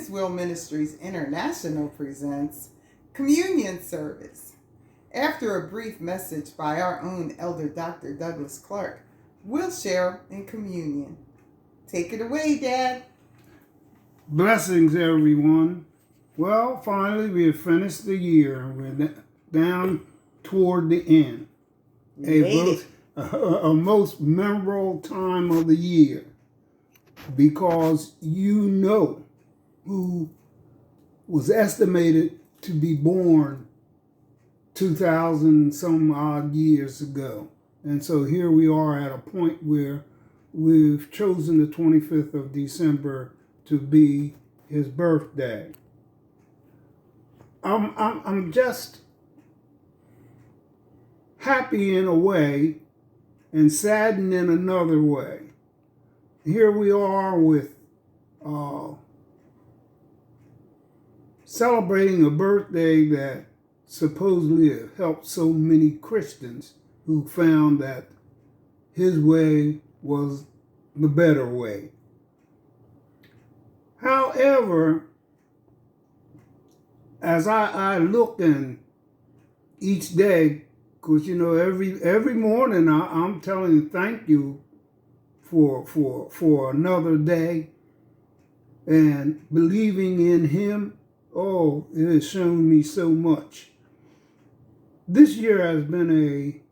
His Will Ministries International presents Communion Service. After a brief message by our own Elder Dr. Douglas Clark, we'll share in communion. Take it away, Dad. Blessings, everyone. Well, finally, we have finished the year. We're down toward the end. A most memorable time of the year, because you know who was estimated to be born 2,000 some odd years ago. And so here we are at a point where we've chosen the 25th of December to be his birthday. I'm just happy in a way and saddened in another way. Here we are with celebrating a birthday that supposedly helped so many Christians who found that his way was the better way. However, as I look in each day, because every morning I'm telling you thank you for another day and believing in him. Oh, it has shown me so much. This year has been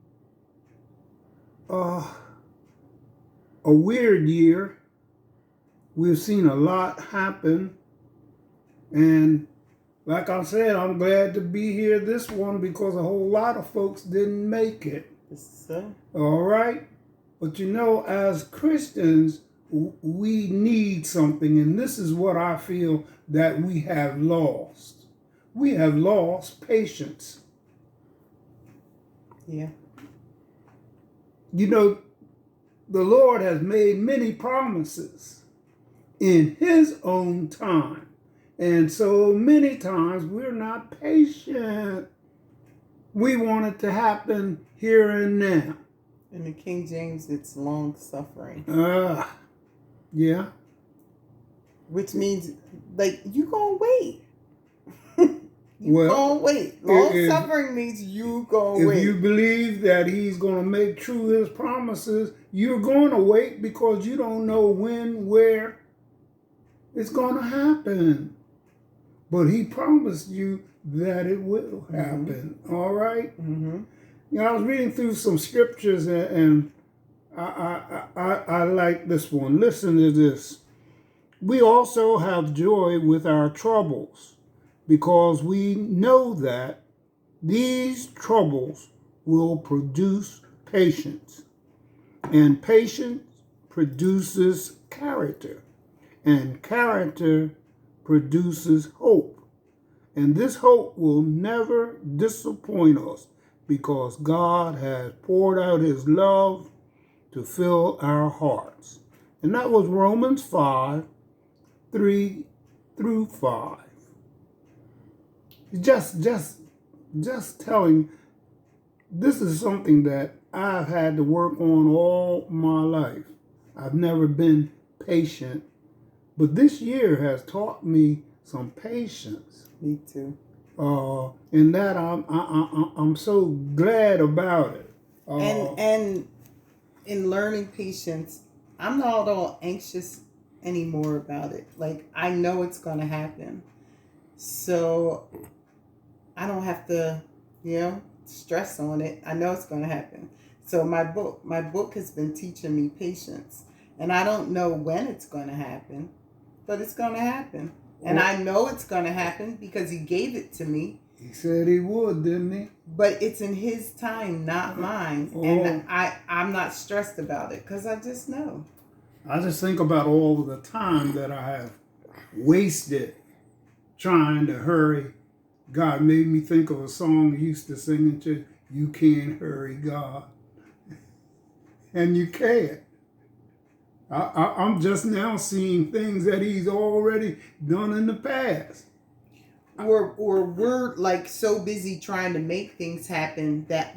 a weird year. We've seen a lot happen, and like I said, I'm glad to be here this one because a whole lot of folks didn't make it. All right? But as Christians, we need something, and this is what I feel that we have lost. We have lost patience. Yeah. The Lord has made many promises in his own time. And so many times we're not patient. We want it to happen here and now. In the King James, it's long suffering. Yeah. Which means, you gonna wait. Gonna wait. Long suffering means you gonna wait. If you believe that he's gonna make true his promises, you're gonna wait because you don't know when, where it's gonna happen. But he promised you that it will happen. Mm-hmm. All right? Mm-hmm. I was reading through some scriptures and I like this one. Listen to this. We also have joy with our troubles because we know that these troubles will produce patience. And patience produces character. And character produces hope. And this hope will never disappoint us because God has poured out his love to fill our hearts. And that was Romans 5, 3 through 5. Just telling, this is something that I've had to work on all my life. I've never been patient. But this year has taught me some patience. Me too. And that I'm so glad about it. And in learning patience, I'm not all anxious anymore about it. I know it's going to happen, so I don't have to, stress on it. I know it's going to happen. So my book has been teaching me patience, and I don't know when it's going to happen. But it's going to happen. And I know it's going to happen because he gave it to me. He said he would, didn't he? But it's in his time, not mine. And I'm not stressed about it because I just know. I just think about all of the time that I have wasted trying to hurry. God made me think of a song he used to sing in church. You can't hurry God. And you can't. I'm just now seeing things that he's already done in the past. Or we're so busy trying to make things happen that,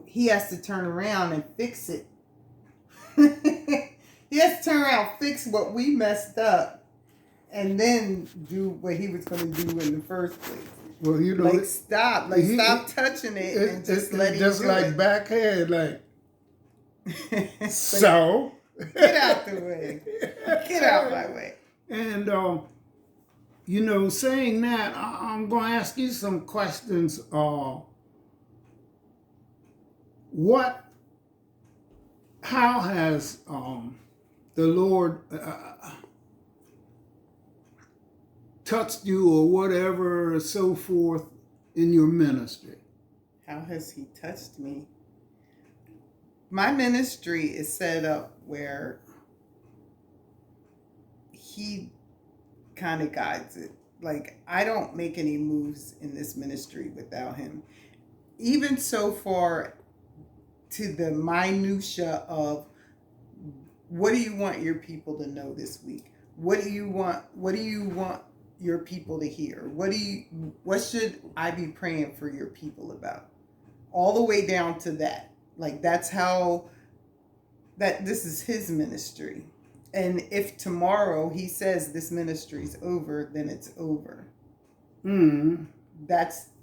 he has to turn around and fix it. He has to turn around, fix what we messed up, and then do what he was going to do in the first place. Well, you know, Like stop touching it and just let him just do like it. backhand, like so. Get out the way. Get out my way. And you know, saying that, I'm going to ask you some questions. How has the Lord touched you or whatever, so forth, in your ministry? How has he touched me? My ministry is set up where he kind of guides it. Like, I don't make any moves in this ministry without him. Even so far to the minutia of, what do you want your people to know this week? What do you want your people to hear? What should I be praying for your people about? All the way down to that. Like, that's how this is his ministry. And if tomorrow he says this ministry's over, then it's over.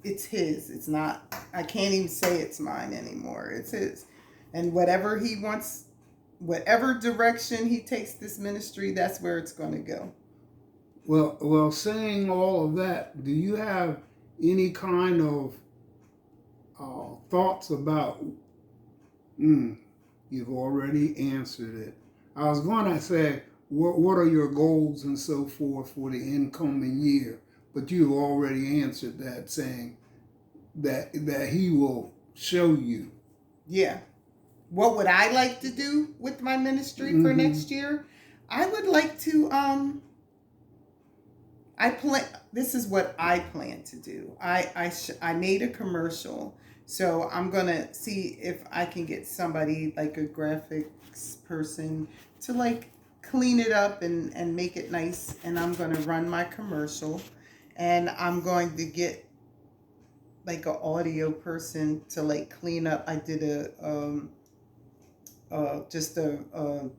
It's his. It's not, I can't even say it's mine anymore. It's his. And whatever he wants, whatever direction he takes this ministry, that's where it's going to go. Well, saying all of that, do you have any kind of thoughts about, you've already answered it. I was going to say, what are your goals and so forth for the incoming year? But you've already answered that, saying that he will show you. Yeah. What would I like to do with my ministry for next year? I would like to, this is what I plan to do. I made a commercial, so I'm going to see if I can get somebody, like a graphics person, to like clean it up and make it nice. And I'm going to run my commercial, and I'm going to get like an audio person to like clean up. I did just a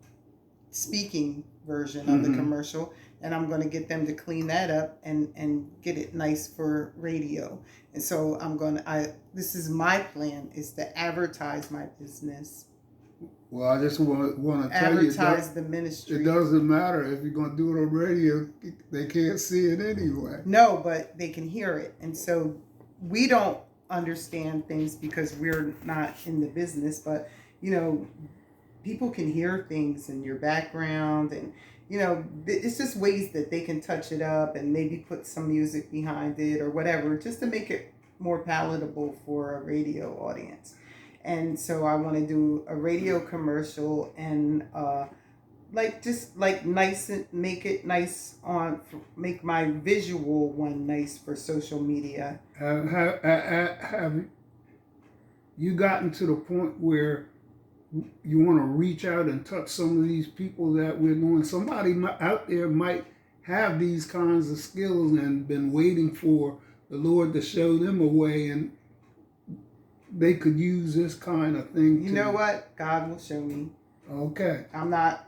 speaking version of the commercial, and I'm going to get them to clean that up and get it nice for radio. And so this is my plan, is to advertise my business. Well, I just want to tell you, advertise the ministry. It doesn't matter if you're going to do it on radio; they can't see it anyway. No, but they can hear it, and so we don't understand things because we're not in the business. But you know, people can hear things in your background, and you know, it's just ways that they can touch it up and maybe put some music behind it or whatever, just to make it more palatable for a radio audience. And so I want to do a radio commercial and nice, make it nice make my visual one nice for social media. Have you gotten to the point where you want to reach out and touch some of these people that we're doing? Somebody out there might have these kinds of skills and been waiting for the Lord to show them a way, and they could use this kind of thing. You know what? God will show me. Okay. I'm not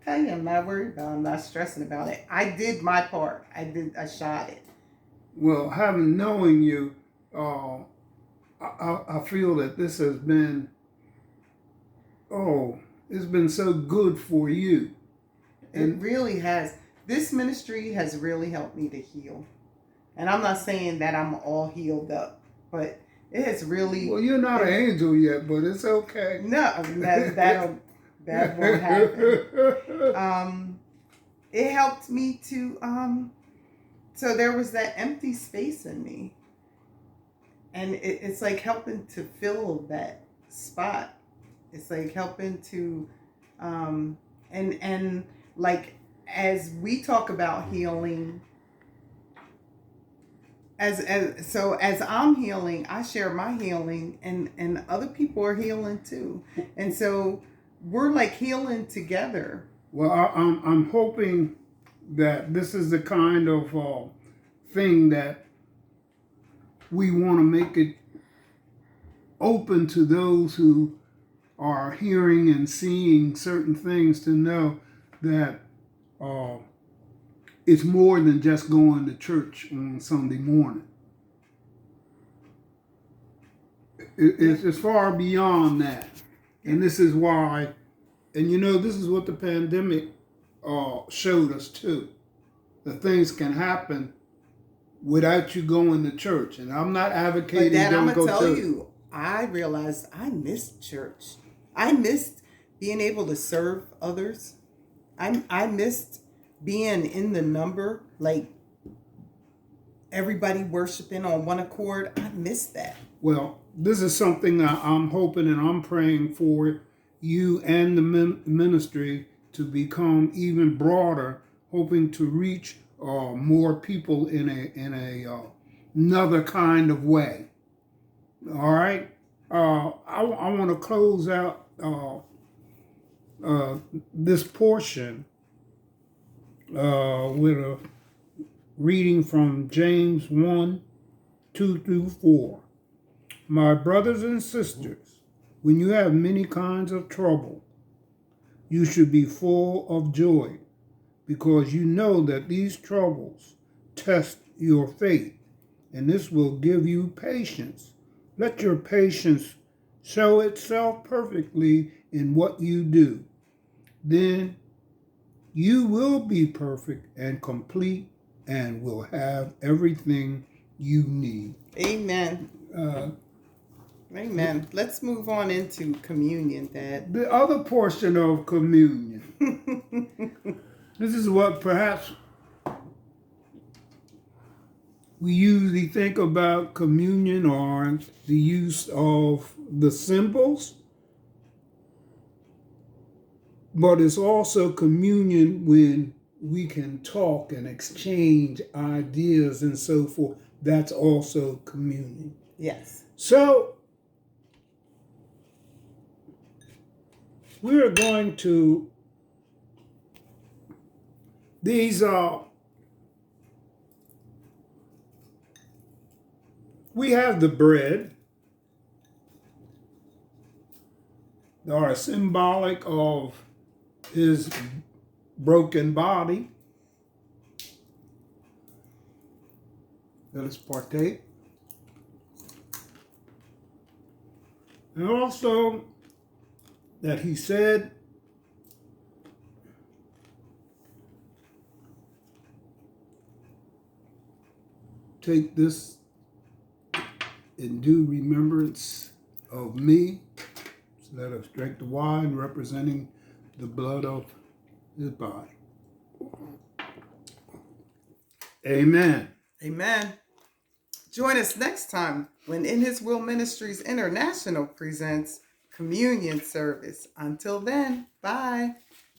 worried about it. I'm not stressing about it. I did my part. I shot it. Well, having knowing you, I feel that this has been, it's been so good for you. And it really has. This ministry has really helped me to heal. And I'm not saying that I'm all healed up, but it has really... Well, you're not an angel yet, but it's okay. No, that won't happen. It helped me to... So there was that empty space in me. And it's like helping to fill that spot. It's like helping to... And like, as we talk about healing... As I'm healing, I share my healing, and other people are healing too, and so we're like healing together. Well, I'm hoping that this is the kind of thing that we want to make it open to those who are hearing and seeing certain things, to know that it's more than just going to church on Sunday morning. It's far beyond that. And this is why, and this is what the pandemic showed us too. That things can happen without you going to church. And I'm not advocating I'm don't go to church. I'm gonna tell you, I realized I missed church. I missed being able to serve others. I missed being in the number, like everybody worshiping on one accord. I missed that. Well, this is something that I'm hoping and I'm praying for you and the ministry to become even broader, hoping to reach more people in another kind of way. All right. I want to close out this portion with a reading from James 1:2-4. My brothers and sisters, when you have many kinds of trouble, you should be full of joy, because you know that these troubles test your faith, and this will give you patience. Let your patience show itself perfectly in what you do. Then you will be perfect and complete and will have everything you need. Amen. Amen. Let's move on into communion, Dad. The other portion of communion. This is what perhaps we usually think about communion, or the use of the symbols. But it's also communion when we can talk and exchange ideas and so forth. That's also communion. Yes. So we're going to, these are, we have the bread that are symbolic of his broken body. Let us partake. And also that he said, take this in due remembrance of me. So let us drink the wine representing the blood of his body. Amen. Amen. Join us next time when In His Will Ministries International presents Communion Service. Until then, bye.